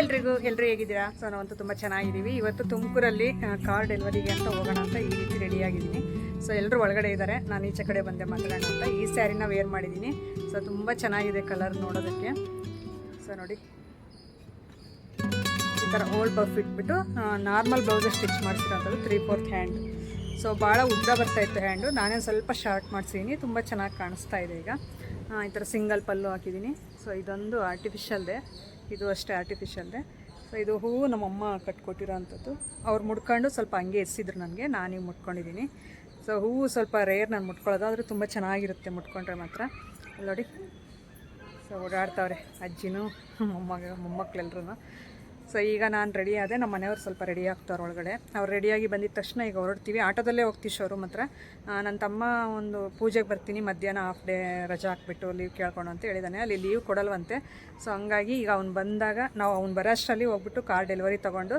ಎಲ್ಲರೂ ಹೇಗಿದ್ದೀರಾ? ಸೊ ನಾವಂತೂ ತುಂಬ ಚೆನ್ನಾಗಿದ್ದೀವಿ. ಇವತ್ತು ತುಮಕೂರಲ್ಲಿ ಕಾರ್ ಡೆಲಿವರಿಗೆ ಅಂತ ಹೋಗೋಣ ಅಂತ ಈ ರೀತಿ ರೆಡಿಯಾಗಿದ್ದೀನಿ. ಸೊ ಎಲ್ಲರೂ ಒಳಗಡೆ ಇದ್ದಾರೆ, ನಾನು ಈಚೆ ಕಡೆ ಬಂದೆ ಮಾತಾಡೋಣ ಅಂತ. ಈ ಸ್ಯಾರಿನ ವೇರ್ ಮಾಡಿದ್ದೀನಿ. ಸೊ ತುಂಬ ಚೆನ್ನಾಗಿದೆ ಕಲರ್ ನೋಡೋದಕ್ಕೆ. ಸೊ ನೋಡಿ, ಈ ಥರ ಓಲ್ಡ್ ಬಫ್ ಇಟ್ಬಿಟ್ಟು ನಾರ್ಮಲ್ ಬ್ಲೌಸ್ ಸ್ಟಿಚ್ ಮಾಡಿಸಿರೋಂಥದ್ದು 3/4 ಹ್ಯಾಂಡ್. ಸೊ ಭಾಳ ಉದ್ದ ಬರ್ತಾಯಿತ್ತು ಹ್ಯಾಂಡು, ನಾನೇ ಸ್ವಲ್ಪ ಶಾರ್ಟ್ ಮಾಡಿಸಿದ್ದೀನಿ. ತುಂಬ ಚೆನ್ನಾಗಿ ಕಾಣಿಸ್ತಾ ಇದೆ. ಈಗ ಈ ಥರ ಸಿಂಗಲ್ ಪಲ್ಲು ಹಾಕಿದ್ದೀನಿ. ಸೊ ಇದೊಂದು ಆರ್ಟಿಫಿಷಿಯಲ್ದೆ, ಇದು ಅಷ್ಟೇ ಆರ್ಟಿಫಿಷಿಯಲ್ದೆ. ಸೊ ಇದು ಹೂವು ನಮ್ಮಮ್ಮ ಕಟ್ಕೊಟ್ಟಿರೋ ಅಂಥದ್ದು. ಅವ್ರು ಮುಡ್ಕೊಂಡು ಸ್ವಲ್ಪ ಹಂಗೆ ಎಸಿದ್ರು ನನಗೆ, ನಾನೀಗ ಮುಟ್ಕೊಂಡಿದ್ದೀನಿ. ಸೊ ಹೂವು ಸ್ವಲ್ಪ ರೇರ್ ನಾನು ಮುಟ್ಕೊಳ್ಳೋದು, ಆದರೆ ತುಂಬ ಚೆನ್ನಾಗಿರುತ್ತೆ ಮುಟ್ಕೊಂಡ್ರೆ ಮಾತ್ರ. ನೋಡಿ, ಸೊ ಓಡಾಡ್ತಾವ್ರೆ ಅಜ್ಜಿನೂ ಮೊಮ್ಮಕ್ಕಳೆಲ್ಲರೂ. ಸೊ ಈಗ ನಾನು ರೆಡಿ ಆದೆ, ನಮ್ಮ ಮನೆಯವ್ರು ಸ್ವಲ್ಪ ರೆಡಿ ಆಗ್ತಾರೆ ಒಳಗಡೆ. ಅವ್ರು ರೆಡಿಯಾಗಿ ಬಂದಿದ ತಕ್ಷಣ ಈಗ ಹೊರಡ್ತೀವಿ. ಆಟೋದಲ್ಲೇ ಹೋಗ್ತೀವಿ ಶೋರೂಮ್ ಹತ್ರ. ನನ್ನ ತಮ್ಮ ಒಂದು ಪೂಜೆಗೆ ಬರ್ತೀನಿ, ಮಧ್ಯಾಹ್ನ ಹಾಫ್ ಡೇ ರಜಾ ಹಾಕ್ಬಿಟ್ಟು ಲೀವ್ ಕೇಳ್ಕೊಂಡು ಅಂತ ಹೇಳಿದ್ದಾನೆ. ಅಲ್ಲಿ ಲೀವ್ ಕೊಡಲ್ವಂತೆ. ಸೊ ಹಂಗಾಗಿ ಈಗ ಅವ್ನು ಬಂದಾಗ ನಾವು ಅವ್ನು ಬರೋ ಅಷ್ಟರಲ್ಲಿ ಹೋಗ್ಬಿಟ್ಟು ಕಾರ್ ಡೆಲಿವರಿ ತೊಗೊಂಡು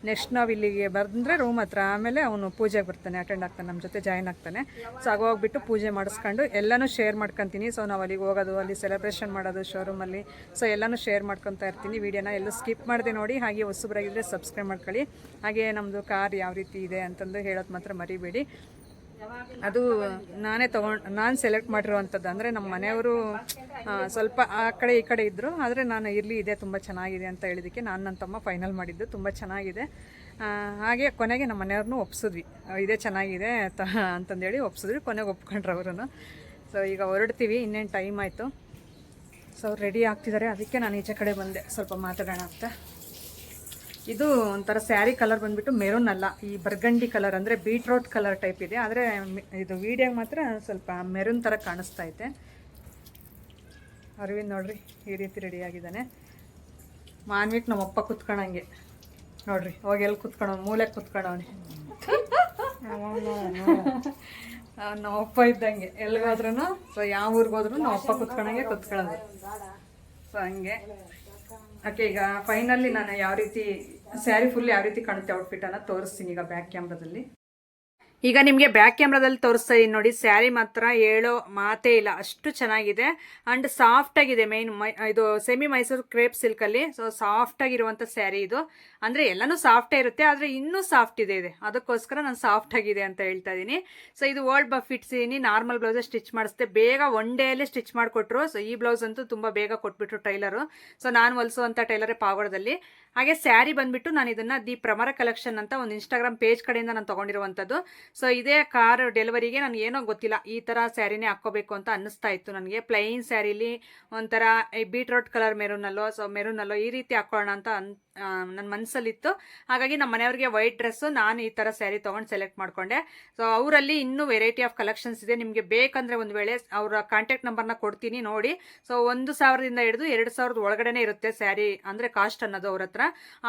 ನೆಕ್ಸ್ಟ್ ನಾವು ಇಲ್ಲಿಗೆ ಬಂದರೆ ರೂಮ್ ಹತ್ರ, ಆಮೇಲೆ ಅವನು ಪೂಜೆಗೆ ಬರ್ತಾನೆ, ಅಟೆಂಡ್ ಆಗ್ತಾನೆ, ನಮ್ಮ ಜೊತೆ ಜಾಯ್ನ್ ಆಗ್ತಾನೆ. ಸೊ ಆಗ ಹೋಗ್ಬಿಟ್ಟು ಪೂಜೆ ಮಾಡಿಸ್ಕೊಂಡು ಎಲ್ಲನೂ ಶೇರ್ ಮಾಡ್ಕೊತೀನಿ. ಸೊ ನಾವು ಅಲ್ಲಿಗೆ ಹೋಗೋದು, ಅಲ್ಲಿ ಸೆಲೆಬ್ರೇಷನ್ ಮಾಡೋದು ಶೋರೂಮಲ್ಲಿ, ಸೊ ಎಲ್ಲನೂ ಶೇರ್ ಮಾಡ್ಕೊತಾ ಇರ್ತೀನಿ. ವೀಡಿಯೋನ ಎಲ್ಲೂ ಸ್ಕಿಪ್ ಮಾಡಿದೆ ನೋಡಿ. ಹಾಗೆ ಹೊಸಬರಾಗಿದ್ದರೆ ಸಬ್ಸ್ಕ್ರೈಬ್ ಮಾಡ್ಕೊಳ್ಳಿ. ಹಾಗೆ ನಮ್ಮದು ಕಾರ್ ಯಾವ ರೀತಿ ಇದೆ ಅಂತಂದು ಹೇಳೋದು ಮಾತ್ರ ಮರಿಬೇಡಿ. ಅದು ನಾನು ಸೆಲೆಕ್ಟ್ ಮಾಡಿರುವಂಥದ್ದು. ಅಂದರೆ ನಮ್ಮ ಮನೆಯವರು ಸ್ವಲ್ಪ ಆ ಕಡೆ ಈ ಕಡೆ ಇದ್ದರು, ಆದರೆ ನಾನು ಇರಲಿ ಇದೆ ತುಂಬ ಚೆನ್ನಾಗಿದೆ ಅಂತ ಹೇಳಿದ್ದಕ್ಕೆ ನಾನು ನನ್ನ ತಮ್ಮ ಫೈನಲ್ ಮಾಡಿದ್ದು. ತುಂಬ ಚೆನ್ನಾಗಿದೆ. ಹಾಗೆ ಕೊನೆಗೆ ನಮ್ಮ ಮನೆಯವ್ರನ್ನೂ ಒಪ್ಸಿದ್ವಿ, ಇದೇ ಚೆನ್ನಾಗಿದೆ ಅಂತಂದೇಳಿ ಒಪ್ಸಿದ್ವಿ. ಕೊನೆಗೆ ಒಪ್ಕೊಂಡ್ರು ಅವರು. ಸೊ ಈಗ ಹೊರಡ್ತೀವಿ, ಇನ್ನೇನು ಟೈಮ್ ಆಯಿತು. ಸೊ ಅವ್ರು ರೆಡಿ ಆಗ್ತಿದ್ದಾರೆ, ಅದಕ್ಕೆ ನಾನು ಈಚೆ ಕಡೆ ಬಂದೆ ಸ್ವಲ್ಪ ಮಾತಾಡೋಣ ಅಂತ. ಇದು ಒಂಥರ ಸ್ಯಾರಿ ಕಲರ್ ಬಂದುಬಿಟ್ಟು ಮೆರೂನ್ ಅಲ್ಲ, ಈ ಬರ್ಗಂಡಿ ಕಲರ್, ಅಂದರೆ ಬೀಟ್ರೋಟ್ ಕಲರ್ ಟೈಪ್ ಇದೆ. ಆದರೆ ಇದು ವೀಡಿಯೋಗೆ ಮಾತ್ರ ಸ್ವಲ್ಪ ಮೆರೂನ್ ಥರ ಕಾಣಿಸ್ತಾ ಐತೆ. ಅರವಿಂದ್ ನೋಡ್ರಿ ಈ ರೀತಿ ರೆಡಿಯಾಗಿದ್ದಾನೆ. ಮಾನ್ವಿಕ್ ನಮ್ಮಪ್ಪ ಕುತ್ಕೊಳಂಗೆ ನೋಡ್ರಿ, ಹೋಗಿ ಎಲ್ಲಿ ಕುತ್ಕೊಳವ್, ಮೂಲೆಗೆ ಕುತ್ಕೊಳವನಿ. ನಮ್ಮಪ್ಪ ಇದ್ದಂಗೆ ಎಲ್ಲಿಗೋದ್ರೂ, ಸೊ ಯಾವ ಊರಿಗೆ ಹೋದ್ರೂ ನಮ್ಮಪ್ಪ ಕುತ್ಕೊಳಂಗೆ ಕುತ್ಕೊಳ್ಳೋದು. ಸೊ ಹಂಗೆ ಓಕೆ. ಈಗ ಫೈನಲಿ ನಾನು ಯಾವ ರೀತಿ ಸ್ಯಾರಿ ಫುಲ್ ಯಾವ ರೀತಿ ಕಾಣುತ್ತೆ ಔಟ್ಫಿಟ್ ಅನ್ನೋ ತೋರಿಸ್ತೀನಿ ಈಗ ಬ್ಯಾಕ್ ಕ್ಯಾಮ್ರಾದಲ್ಲಿ. ಈಗ ನಿಮಗೆ ಬ್ಯಾಕ್ ಕ್ಯಾಮ್ರಾದಲ್ಲಿ ತೋರಿಸ್ತಾ ಇದ್ದೀನಿ ನೋಡಿ. ಸ್ಯಾರಿ ಮಾತ್ರ ಹೇಳೋ ಮಾತೇ ಇಲ್ಲ, ಅಷ್ಟು ಚೆನ್ನಾಗಿದೆ. ಆ್ಯಂಡ್ ಸಾಫ್ಟಾಗಿದೆ. ಇದು ಸೆಮಿ ಮೈಸೂರು ಕ್ರೇಪ್ ಸಿಲ್ಕಲ್ಲಿ. ಸೊ ಸಾಫ್ಟಾಗಿರುವಂಥ ಸ್ಯಾರಿ ಇದು. ಅಂದರೆ ಎಲ್ಲನೂ ಸಾಫ್ಟೇ ಇರುತ್ತೆ, ಆದರೆ ಇನ್ನೂ ಸಾಫ್ಟ್ ಇದೆ. ಅದಕ್ಕೋಸ್ಕರ ನಾನು ಸಾಫ್ಟ್ ಆಗಿದೆ ಅಂತ ಹೇಳ್ತಾ ಇದ್ದೀನಿ. ಸೊ ಇದು ಓಲ್ಡ್ ಬಫ್ ಇಟ್ಸಿದ್ದೀನಿ. ನಾರ್ಮಲ್ ಬ್ಲೌಸ್ ಸ್ಟಿಚ್ ಮಾಡಿಸ್ದೆ, ಬೇಗ ಒನ್ ಡೇಯಲ್ಲೇ ಸ್ಟಿಚ್ ಮಾಡಿಕೊಟ್ರು. ಸೊ ಈ ಬ್ಲೌಸ್ ಅಂತೂ ತುಂಬ ಬೇಗ ಕೊಟ್ಬಿಟ್ರು ಟೈಲರು. ಸೊ ನಾನು ಹೊಲಿಸುವಂಥ ಟೈಲರೇ ಪಾವಗಡದಲ್ಲಿ. ಹಾಗೆ ಸ್ಯಾರಿ ಬಂದುಬಿಟ್ಟು ನಾನು ಇದನ್ನು ದಿ ಪ್ರಮರ ಕಲೆಕ್ಷನ್ ಅಂತ ಒಂದು ಇನ್ಸ್ಟಾಗ್ರಾಮ್ ಪೇಜ್ ಕಡೆಯಿಂದ ನಾನು ತೊಗೊಂಡಿರುವಂಥದ್ದು. ಸೊ ಇದೇ ಕಾರ್ ಡೆಲಿವರಿಗೆ ನನಗೆ ಏನೋ ಗೊತ್ತಿಲ್ಲ, ಈ ಥರ ಸ್ಯಾರಿನೇ ಹಾಕ್ಕೋಬೇಕು ಅಂತ ಅನ್ನಿಸ್ತಾ ಇತ್ತು ನನಗೆ. ಪ್ಲೈನ್ ಸ್ಯಾರಿಲಿ ಒಂಥರ ಬೀಟ್ರೋಟ್ ಕಲರ್ ಮೆರೂನಲ್ಲೋ, ಸೊ ಮೆರೂನಲ್ಲೋ ಈ ರೀತಿ ಹಾಕ್ಕೊಳ್ಳೋಣ ಅಂತ ನನ್ನ ಮನಸ್ಸಲ್ಲಿತ್ತು. ಹಾಗಾಗಿ ನಮ್ಮ ಮನೆಯವ್ರಿಗೆ ವೈಟ್ ಡ್ರೆಸ್ಸು, ನಾನು ಈ ಥರ ಸ್ಯಾರಿ ತೊಗೊಂಡು ಸೆಲೆಕ್ಟ್ ಮಾಡಿಕೊಂಡೆ. ಸೊ ಅವರಲ್ಲಿ ಇನ್ನೂ ವೆರೈಟಿ ಆಫ್ ಕಲೆಕ್ಷನ್ಸ್ ಇದೆ. ನಿಮಗೆ ಬೇಕಂದರೆ ಒಂದು ವೇಳೆ ಅವರ ಕಾಂಟ್ಯಾಕ್ಟ್ ನಂಬರ್ನ ಕೊಡ್ತೀನಿ ನೋಡಿ. ಸೊ 1,000ದಿಂದ ಹಿಡಿದು 2,000 ಒಳಗಡೆ ಇರುತ್ತೆ ಸ್ಯಾರಿ, ಅಂದರೆ ಕಾಸ್ಟ್ ಅನ್ನೋದು ಅವ್ರ ಹತ್ರ.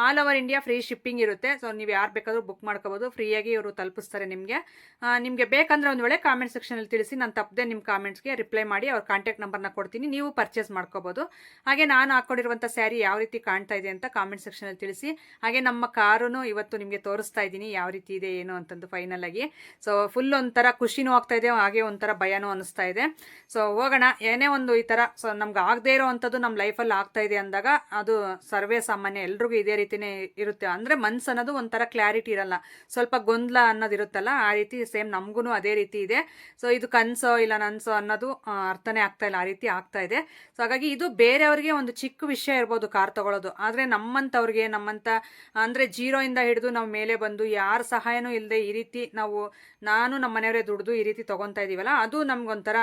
All over India free shipping ಇರುತ್ತೆ. ಸೊ ನೀವು ಯಾರು ಬೇಕಾದರೂ ಬುಕ್ ಮಾಡ್ಕೋಬೋದು, ಫ್ರೀಯಾಗಿ ಇವರು ತಲುಪಿಸ್ತಾರೆ ನಿಮಗೆ ಬೇಕಂದರೆ ಒಂದು ವೇಳೆ ಕಾಮೆಂಟ್ ಸೆಕ್ಷನಲ್ಲಿ ತಿಳಿಸಿ, ನಾನು ತಪ್ಪದೆ ನಿಮ್ಮ ಕಾಮೆಂಟ್ಸ್ಗೆ ರಿಪ್ಲೈ ಮಾಡಿ ಅವ್ರ ಕಾಂಟ್ಯಾಕ್ಟ್ ನಂಬರ್ನ ಕೊಡ್ತೀನಿ, ನೀವು ಪರ್ಚೇಸ್ ಮಾಡ್ಕೋಬೋದು. ಹಾಗೆ ನಾನು ಹಾಕ್ಕೊಂಡಿರುವಂಥ ಸ್ಯಾರಿ ಯಾವ ರೀತಿ ಕಾಣ್ತಾ ಇದೆ ಅಂತ ಕಾಮೆಂಟ್ ಸೆಕ್ಷನಲ್ಲಿ ತಿಳಿಸಿ. ಹಾಗೆ ನಮ್ಮ ಕಾರೂ ಇವತ್ತು ನಿಮಗೆ ತೋರಿಸ್ತಾ ಇದ್ದೀನಿ ಯಾವ ರೀತಿ ಇದೆ ಏನು ಅಂತಂದು ಫೈನಲ್ ಆಗಿ. ಸೊ ಫುಲ್ ಒಂಥರ ಖುಷಿನೂ ಆಗ್ತಾ ಇದೆ, ಹಾಗೆ ಒಂಥರ ಭಯನೂ ಅನ್ನಿಸ್ತಾ ಇದೆ. ಸೊ ಹೋಗೋಣ, ಏನೇ ಒಂದು ಈ ಥರ ಸೊ ನಮ್ಗೆ ಆಗದೆ ಇರೋ ಅಂಥದ್ದು ನಮ್ಮ ಲೈಫಲ್ಲಿ ಆಗ್ತಾ ಇದೆ ಅಂದಾಗ ಅದು ಸರ್ವೇ ಸಾಮಾನ್ಯ, ಎಲ್ರಿಗೂ ಇದೇ ರೀತಿನೇ ಇರುತ್ತೆ. ಅಂದರೆ ಮನ್ಸು ಅನ್ನೋದು ಒಂಥರ ಕ್ಲಾರಿಟಿ ಇರಲ್ಲ, ಸ್ವಲ್ಪ ಗೊಂದಲ ಅನ್ನೋದು ಇರುತ್ತಲ್ಲ, ಆ ರೀತಿ ಸೇಮ್ ನಮಗೂ ಅದೇ ರೀತಿ ಇದೆ. ಸೊ ಇದು ಕನಸೋ ಇಲ್ಲ ನನ್ಸೋ ಅನ್ನೋದು ಅರ್ಥನೇ ಆಗ್ತಾ ಇಲ್ಲ, ಆ ರೀತಿ ಆಗ್ತಾ ಇದೆ. ಸೊ ಹಾಗಾಗಿ ಇದು ಬೇರೆಯವ್ರಿಗೆ ಒಂದು ಚಿಕ್ಕ ವಿಷಯ ಇರ್ಬೋದು ಕಾರ್ ತಗೊಳ್ಳೋದು, ಆದರೆ ನಮ್ಮಂಥವ್ರಿಗೆ, ನಮ್ಮಂಥ ಅಂದರೆ ಜೀರೋಯಿಂದ ಹಿಡಿದು ನಾವು ಮೇಲೆ ಬಂದು ಯಾರ ಸಹಾಯನೂ ಇಲ್ಲದೆ ಈ ರೀತಿ ನಾನು ನಮ್ಮ ಮನೆಯವರೇ ದುಡ್ದು ಈ ರೀತಿ ತೊಗೊತಾ ಇದ್ದೀವಲ್ಲ, ಅದು ನಮ್ಗೊಂಥರ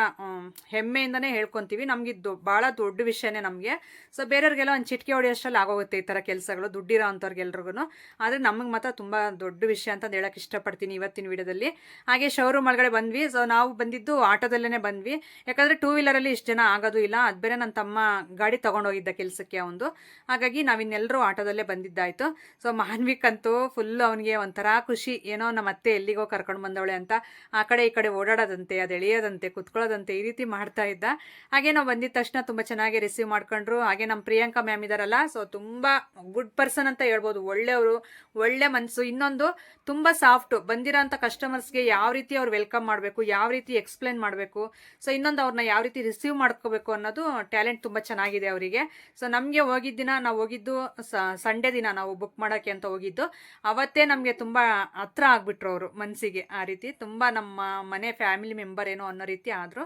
ಹೆಮ್ಮೆಯಿಂದನೇ ಹೇಳ್ಕೊತೀವಿ. ನಮ್ಗೆ ಭಾಳ ದೊಡ್ಡ ವಿಷಯನೇ ನಮಗೆ. ಸೊ ಬೇರೆಯವ್ರಿಗೆಲ್ಲ ಒಂದು ಚಿಟಿಕೆ ಹೊಡೆಯೋಷ್ಟರಲ್ಲಿ ಆಗೋಗುತ್ತೆ ಈ ಥರ ಕೆಲಸಗಳು, ದುಡ್ಡಿರೋ ಅಂಥವ್ರಿಗೆಲ್ರಿಗೂ. ಆದರೆ ನಮಗೆ ಮಾತ್ರ ತುಂಬ ದೊಡ್ಡ ವಿಷಯ ಅಂತ ಹೇಳಕ್ಕೆ ಇಷ್ಟಪಡ್ತೀನಿ ಇವತ್ತಿನ ವಿಡಿಯೋದಲ್ಲಿ. ಹಾಗೆ ಶೋರೂಮ್ ಒಳಗಡೆ ಬಂದ್ವಿ. ಸೊ ನಾವು ಬಂದಿದ್ದು ಆಟೋದಲ್ಲೇ ಬಂದ್ವಿ, ಯಾಕಂದರೆ 2 ವೀಲರಲ್ಲಿ ಇಷ್ಟು ಜನ ಆಗೋದು ಇಲ್ಲ. ಅದು ಬೇರೆ ನನ್ನ ತಮ್ಮ ಗಾಡಿ ತೊಗೊಂಡೋಗಿದ್ದ ಕೆಲಸಕ್ಕೆ ಒಂದು, ಹಾಗಾಗಿ ನಾವಿನ್ನೆಲ್ಲರೂ ಆಟೋದಲ್ಲೇ ಬಂದಿದ್ದಾಯಿತು. ಸೊ ಮಾನ್ವಿಕ್ ಅಂತೂ ಫುಲ್ ಅವನಿಗೆ ಒಂಥರ ಖುಷಿ, ಏನೋ ನಮ್ಮ ಅತ್ತೆ ಎಲ್ಲಿಗೋ ಕರ್ಕೊಂಡು ಬಂದವಳೆ ಅಂತ ಆ ಕಡೆ ಈ ಕಡೆ ಓಡಾಡೋದಂತೆ, ಅದು ಎಳೆಯೋದಂತೆ, ಕುತ್ಕೊಳ್ಳೋದಂತೆ, ಈ ರೀತಿ ಮಾಡ್ತಾ ಇದ್ದ. ಹಾಗೆ ನಾವು ಬಂದಿದ್ದ ತಕ್ಷಣ ತುಂಬ ಚೆನ್ನಾಗಿ ರಿಸೀವ್ ಮಾಡ್ಕೊಂಡ್ರು. ಹಾಗೆ ನಮ್ಮ ಪ್ರಿಯಾಂಕಾ ಮ್ಯಾಮ್ ಇದ್ದಾರಲ್ಲ, ಸೊ ತುಂಬ ಗುಡ್ ಪರ್ಸನ್ ಅಂತ ಹೇಳ್ಬೋದು, ಒಳ್ಳೆಯವರು, ಒಳ್ಳೆ ಮನಸ್ಸು. ಇನ್ನೊಂದು ತುಂಬ ಸಾಫ್ಟು, ಬಂದಿರೋಂಥ ಕಸ್ಟಮರ್ಸ್ಗೆ ಯಾವ ರೀತಿ ಅವ್ರು ವೆಲ್ಕಮ್ ಮಾಡಬೇಕು, ಯಾವ ರೀತಿ ಎಕ್ಸ್ಪ್ಲೇನ್ ಮಾಡಬೇಕು, ಸೊ ಇನ್ನೊಂದು ಅವ್ರನ್ನ ಯಾವ ರೀತಿ ರಿಸೀವ್ ಮಾಡ್ಕೋಬೇಕು ಅನ್ನೋದು ಟ್ಯಾಲೆಂಟ್ ತುಂಬ ಚೆನ್ನಾಗಿದೆ ಅವರಿಗೆ. ಸೊ ನಮಗೆ ಹೋಗಿದ್ದ ದಿನ ನಾವು ಹೋಗಿದ್ದು ಸಂಡೇ ದಿನ ನಾವು ಬುಕ್ ಮಾಡೋಕ್ಕೆ ಅಂತ ಹೋಗಿದ್ದು. ಅವತ್ತೇ ನಮಗೆ ತುಂಬ ಹತ್ರ ಆಗಿಬಿಟ್ರು ಅವರು ಮನಸ್ಸಿಗೆ. ಆ ರೀತಿ ತುಂಬ ನಮ್ಮ ಮನೆ ಫ್ಯಾಮಿಲಿ ಮೆಂಬರ್ ಏನೋ ಅನ್ನೋ ರೀತಿ ಆದರು.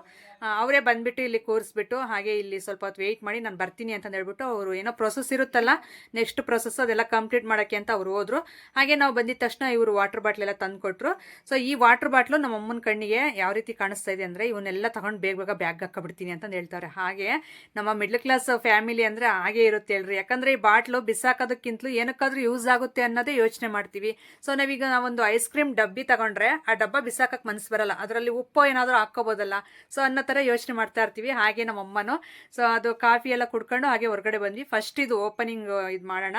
ಅವರೇ ಬಂದುಬಿಟ್ಟು ಇಲ್ಲಿ ಕೂರಿಸ್ಬಿಟ್ಟು ಹಾಗೆ ಇಲ್ಲಿ ಸ್ವಲ್ಪ ಹೊತ್ತು ವೆಯ್ಟ್ ಮಾಡಿ ನಾನು ಬರ್ತೀನಿ ಅಂತಂದು ಹೇಳ್ಬಿಟ್ಟು ಅವರು ಏನೋ ಪ್ರೊಸೆಸ್ ಇರುತ್ತಲ್ಲ, ನೆಕ್ಸ್ಟ್ ಪ್ರೊಸೆಸ್ ಅದೆಲ್ಲ ಕಂಪ್ಲೀಟ್ ಮಾಡೋಕ್ಕೆ ಅಂತ ಅವ್ರು ಹೋದರು. ಹಾಗೆ ನಾವು ಬಂದಿದ್ದ ತಕ್ಷಣ ಇವರು ವಾಟರ್ ಬಾಟ್ಲೆಲ್ಲ ತಂದು ಕೊಟ್ಟರು. ಸೊ ಈ ವಾಟರ್ ಬಾಟ್ಲು ನಮ್ಮ ಅಮ್ಮನ ಕಣ್ಣಿಗೆ ಯಾವ ರೀತಿ ಕಾಣಿಸ್ತಾ ಇದೆ ಅಂದರೆ, ಇವನ್ನೆಲ್ಲ ತಗೊಂಡು ಬೇಗ ಬೇಗ ಬ್ಯಾಗ್ ಹಾಕೊಬಿಡ್ತೀನಿ ಅಂತಂದು ಹೇಳ್ತಾರೆ. ಹಾಗೆ ನಮ್ಮ ಮಿಡ್ಲ್ ಕ್ಲಾಸ್ ಫ್ಯಾಮಿಲಿ ಅಂದರೆ ಹಾಗೆ ಇರುತ್ತೆ ಹೇಳ್ರಿ. ಯಾಕಂದರೆ ಈ ಬಾಟ್ಲು ಬಿಸಾಕೋದಕ್ಕಿಂತಲೂ ಏನಕ್ಕಾದ್ರೂ ಯೂಸ್ ಆಗುತ್ತೆ ಅನ್ನೋದೇ ಯೋಚನೆ ಮಾಡ್ತೀವಿ. ಸೊ ನಾವೊಂದು ಐಸ್ ಕ್ರೀಮ್ ಡಬ್ಬಿ ತಗೊಂಡ್ರೆ ಆ ಡಬ್ಬ ಬಿಸಾಕಕ್ಕೆ ಮನಸ್ಸು ಬರಲ್ಲ, ಅದರಲ್ಲಿ ಉಪ್ಪು ಏನಾದರೂ ಹಾಕ್ಕೋಬೋದಲ್ಲ, ಸೊ ಅನ್ನೋ ಥರ ಯೋಚನೆ ಮಾಡ್ತಾ ಇರ್ತೀವಿ. ಹಾಗೆ ನಮ್ಮ ಅಮ್ಮನೂ ಸೊ ಅದು ಕಾಫಿ ಎಲ್ಲ ಕುಡ್ಕೊಂಡು ಹಾಗೆ ಹೊರಗಡೆ ಬಂದ್ವಿ. ಫಸ್ಟ್ ಇದು ಓಪನಿಂಗ್ ಇದು ಮಾಡೋಣ,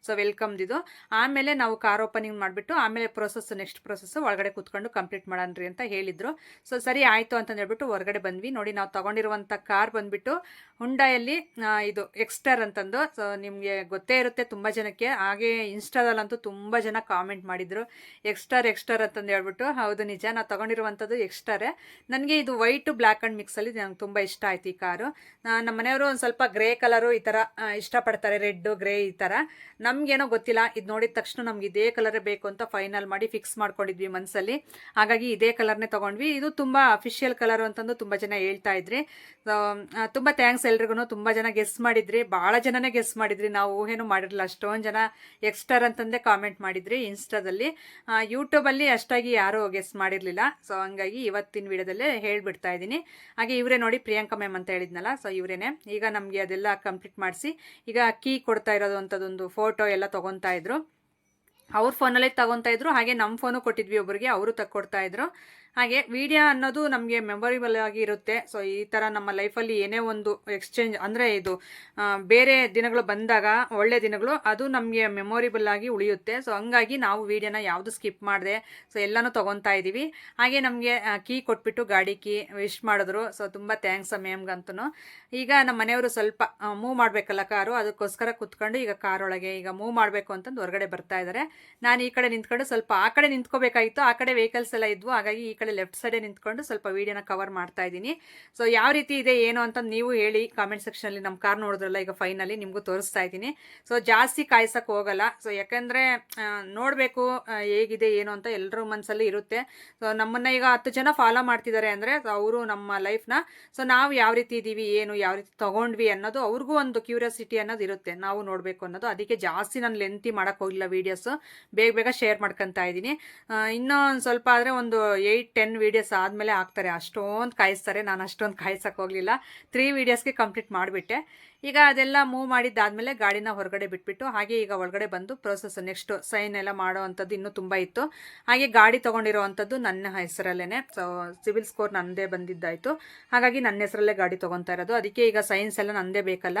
ಸೊ ವೆಲ್ಕಮ್ದಿದು. ಆಮೇಲೆ ನಾವು ಕಾರ್ ಓಪನಿಂಗ್ ಮಾಡಿಬಿಟ್ಟು ಆಮೇಲೆ ನೆಕ್ಸ್ಟ್ ಪ್ರೊಸೆಸ್ ಒಳಗಡೆ ಕೂತ್ಕೊಂಡು ಕಂಪ್ಲೀಟ್ ಮಾಡೋಣ್ರಿ ಅಂತ ಹೇಳಿದ್ರು. ಸೊ ಸರಿ ಆಯಿತು ಅಂತಂದು ಹೇಳ್ಬಿಟ್ಟು ಹೊರಗಡೆ ಬಂದ್ವಿ. ನೋಡಿ ನಾವು ತಗೊಂಡಿರುವಂಥ ಕಾರ್ ಬಂದ್ಬಿಟ್ಟು ಹುಂಡಾಯಲ್ಲಿ ಇದು ಎಕ್ಸ್ಟರ್ ಅಂತಂದು. ಸೊ ನಿಮಗೆ ಗೊತ್ತೇ ಇರುತ್ತೆ ತುಂಬ ಜನಕ್ಕೆ. ಹಾಗೆ ಇನ್ಸ್ಟಾದಲ್ಲಂತೂ ತುಂಬ ಜನ ಕಾಮೆಂಟ್ ಮಾಡಿದರು ಎಕ್ಸ್ಟರ್ ಅಂತಂದು ಹೇಳ್ಬಿಟ್ಟು. ಹೌದು, ನಿಜ, ನಾವು ತಗೊಂಡಿರುವಂಥದ್ದು ಎಕ್ಸ್ಟರೇ. ನನಗೆ ಇದು ವೈಟು ಬ್ಲ್ಯಾಕ್ ಆ್ಯಂಡ್ ಮಿಕ್ಸಲ್ಲಿ ನಂಗೆ ತುಂಬ ಇಷ್ಟ ಆಯ್ತು ಈ ಕಾರು. ನಮ್ಮ ಮನೆಯವರು ಒಂದು ಸ್ವಲ್ಪ ಗ್ರೇ ಕಲರು ಈ ಥರ ಇಷ್ಟಪಡ್ತಾರೆ, ರೆಡ್ಡು ಗ್ರೇ ಈ ಥರ. ನಮಗೇನೋ ಗೊತ್ತಿಲ್ಲ, ಇದು ನೋಡಿದ ತಕ್ಷಣ ನಮ್ಗೆ ಇದೇ ಕಲರೇ ಬೇಕು ಅಂತ ಫೈನಲ್ ಮಾಡಿ ಫಿಕ್ಸ್ ಮಾಡ್ಕೊಂಡಿದ್ವಿ ಮನಸ್ಸಲ್ಲಿ. ಹಾಗಾಗಿ ಇದೇ ಕಲರ್ನೇ ತೊಗೊಂಡ್ವಿ. ಇದು ತುಂಬ ಅಫಿಷಿಯಲ್ ಕಲರು ಅಂತಂದು ತುಂಬ ಜನ ಹೇಳ್ತಾ ಇದ್ರಿ. ತುಂಬ ಥ್ಯಾಂಕ್ಸ್ ಎಲ್ರಿಗೂ. ತುಂಬ ಜನ ಗೆಸ್ ಮಾಡಿದ್ರಿ, ಭಾಳ ಜನನೇ ಗೆಸ್ ಮಾಡಿದ್ರಿ, ನಾವು ಊಹೆನೂ ಮಾಡಿರಲಿಲ್ಲ. ಅಷ್ಟೊಂದು ಜನ ಎಕ್ಸ್ಟರ್ ಅಂತಂದೇ ಕಾಮೆಂಟ್ ಮಾಡಿದ್ರಿ ಇನ್ಸ್ಟಾದಲ್ಲಿ. ಯೂಟ್ಯೂಬಲ್ಲಿ ಅಷ್ಟಾಗಿ ಯಾರೂ ಗೆಸ್ ಮಾಡಿರಲಿಲ್ಲ. ಸೊ ಹಂಗಾಗಿ ಇವತ್ತಿನ ವಿಡಿಯೋದಲ್ಲೇ ಹೇಳ್ಬಿಡ್ತಾ ಇದ್ದೀನಿ. ಹಾಗೆ ಇವರೇ ನೋಡಿ, ಪ್ರಿಯಾಂಕಾ ಮ್ಯಾಮ್ ಅಂತ ಹೇಳಿದ್ನಲ್ಲ, ಸೊ ಇವರೇನೆ. ಈಗ ನಮಗೆ ಅದೆಲ್ಲ ಕಂಪ್ಲೀಟ್ ಮಾಡಿಸಿ ಈಗ ಕೀ ಕೊಡ್ತಾ ಇರೋದು ಅಂಥದ್ದೊಂದು ಫೋಟೋ ಎಲ್ಲ ತೊಗೊತಾ ಇದ್ರು. ಅವ್ರ ಫೋನಲ್ಲೇ ತಗೊತಾ ಇದ್ರು. ಹಾಗೆ ನಮ್ಮ ಫೋನು ಕೊಟ್ಟಿದ್ವಿ ಒಬ್ಬರಿಗೆ, ಅವರು ತಕ್ಕೊಡ್ತಾ ಇದ್ರು. ಹಾಗೆ ವಿಡಿಯೋ ಅನ್ನೋದು ನಮಗೆ ಮೆಮೊರೇಬಲ್ ಆಗಿ ಇರುತ್ತೆ. ಸೊ ಈ ಥರ ನಮ್ಮ ಲೈಫಲ್ಲಿ ಏನೇ ಒಂದು ಎಕ್ಸ್ಚೇಂಜ್ ಅಂದರೆ ಇದು ಬೇರೆ ದಿನಗಳು ಬಂದಾಗ ಒಳ್ಳೆ ದಿನಗಳು, ಅದು ನಮಗೆ ಮೆಮೊರೇಬಲ್ ಆಗಿ ಉಳಿಯುತ್ತೆ. ಸೊ ಹಂಗಾಗಿ ನಾವು ವಿಡಿಯೋನ ಯಾವುದು ಸ್ಕಿಪ್ ಮಾಡಿದೆ, ಸೊ ಎಲ್ಲನೂ ತೊಗೊತಾ ಇದ್ದೀವಿ. ಹಾಗೆ ನಮಗೆ ಕೀ ಕೊಟ್ಬಿಟ್ಟು ಗಾಡಿ ಕೀ ವಿಶ್ ಮಾಡಿದ್ರು. ಸೊ ತುಂಬ ಥ್ಯಾಂಕ್ಸ್ ಮ್ಯಾಮ್ಗಂತೂ. ಈಗ ನಮ್ಮ ಮನೆಯವರು ಸ್ವಲ್ಪ ಮೂವ್ ಮಾಡಬೇಕಲ್ಲ ಕಾರು, ಅದಕ್ಕೋಸ್ಕರ ಕುತ್ಕೊಂಡು ಈಗ ಕಾರೊಳಗೆ ಈಗ ಮೂವ್ ಮಾಡಬೇಕು ಅಂತಂದು ಹೊರಗಡೆ ಬರ್ತಾ ಇದ್ದಾರೆ. ನಾನು ಈ ಕಡೆ ನಿಂತ್ಕೊಂಡು ಸ್ವಲ್ಪ ಆ ಕಡೆ ನಿಂತ್ಕೋಬೇಕಾಗಿತ್ತು, ಆ ಕಡೆ ವೆಹಿಕಲ್ಸ್ ಎಲ್ಲ ಇದ್ವು. ಹಾಗಾಗಿ ಈ ಕಡೆ ಲೆಫ್ಟ್ ಸೈಡೇ ನಿಂತ್ಕೊಂಡು ಸ್ವಲ್ಪ ವೀಡಿಯೋನ ಕವರ್ ಮಾಡ್ತಾ ಇದ್ದೀನಿ. ಸೊ ಯಾವ ರೀತಿ ಇದೆ ಏನು ಅಂತ ನೀವು ಹೇಳಿ ಕಾಮೆಂಟ್ ಸೆಕ್ಷನಲ್ಲಿ. ನಮ್ಮ ಕಾರ್ ನೋಡಿದ್ರಲ್ಲ, ಈಗ ಫೈನಲಿ ನಿಮಗೂ ತೋರಿಸ್ತಾ ಇದ್ದೀನಿ. ಸೊ ಜಾಸ್ತಿ ಕಾಯ್ಸಕ್ಕೆ ಹೋಗಲ್ಲ. ಸೊ ಯಾಕೆಂದರೆ ನೋಡಬೇಕು ಹೇಗಿದೆ ಏನು ಅಂತ ಎಲ್ಲರ ಮನಸ್ಸಲ್ಲಿ ಇರುತ್ತೆ. ಸೊ ನಮ್ಮನ್ನು ಈಗ 10 ಜನ ಫಾಲೋ ಮಾಡ್ತಿದ್ದಾರೆ ಅಂದರೆ ಅವರು ನಮ್ಮ ಲೈಫ್ನ, ಸೊ ನಾವು ಯಾವ ರೀತಿ ಇದ್ದೀವಿ, ಏನು ಯಾವ ರೀತಿ ತೊಗೊಂಡ್ವಿ ಅನ್ನೋದು ಅವ್ರಿಗೂ ಒಂದು ಕ್ಯೂರಿಯಾಸಿಟಿ ಅನ್ನೋದು ಇರುತ್ತೆ, ನಾವು ನೋಡಬೇಕು ಅನ್ನೋದು. ಅದಕ್ಕೆ ಜಾಸ್ತಿ ನಾನು ಲೆಂತಿ ಮಾಡೋಕ್ಕೆ ಹೋಗಿಲ್ಲ ವೀಡಿಯೋಸು, ಬೇಗ ಬೇಗ ಶೇರ್ ಮಾಡ್ಕೊತಾ ಇದ್ದೀನಿ. ಇನ್ನೂ ಒಂದು ಸ್ವಲ್ಪ ಆದರೆ ಒಂದು 8-10 ವೀಡಿಯೋಸ್ ಆದಮೇಲೆ ಹಾಕ್ತಾರೆ, ಅಷ್ಟೊಂದು ಕಾಯಿಸ್ತಾರೆ. ನಾನು ಅಷ್ಟೊಂದು ಕಾಯಿಸಕ್ಕೆ ಹೋಗಲಿಲ್ಲ, 3 ವೀಡಿಯೋಸ್ಗೆ ಕಂಪ್ಲೀಟ್ ಮಾಡಿಬಿಟ್ಟೆ. ಈಗ ಅದೆಲ್ಲ ಮೂವ್ ಮಾಡಿದ್ದಾದಮೇಲೆ ಗಾಡಿನ ಹೊರಗಡೆ ಬಿಟ್ಬಿಟ್ಟು ಹಾಗೆ ಈಗ ಒಳಗಡೆ ಬಂದು ಪ್ರೊಸೆಸ್ ನೆಕ್ಸ್ಟ್ ಸೈನ್ ಎಲ್ಲ ಮಾಡೋ ಅಂಥದ್ದು ಇನ್ನೂ ತುಂಬ ಇತ್ತು. ಹಾಗೆ ಗಾಡಿ ತೊಗೊಂಡಿರೋ ಅಂಥದ್ದು ನನ್ನ ಹೆಸರಲ್ಲೇ. ಸೊ ಸಿವಿಲ್ ಸ್ಕೋರ್ ನನ್ನದೇ ಬಂದಿದ್ದಾಯಿತು, ಹಾಗಾಗಿ ನನ್ನ ಹೆಸರಲ್ಲೇ ಗಾಡಿ ತೊಗೊತಾ ಇರೋದು. ಅದಕ್ಕೆ ಈಗ ಸೈನ್ಸ್ ಎಲ್ಲ ನನ್ನದೇ ಬೇಕಲ್ಲ,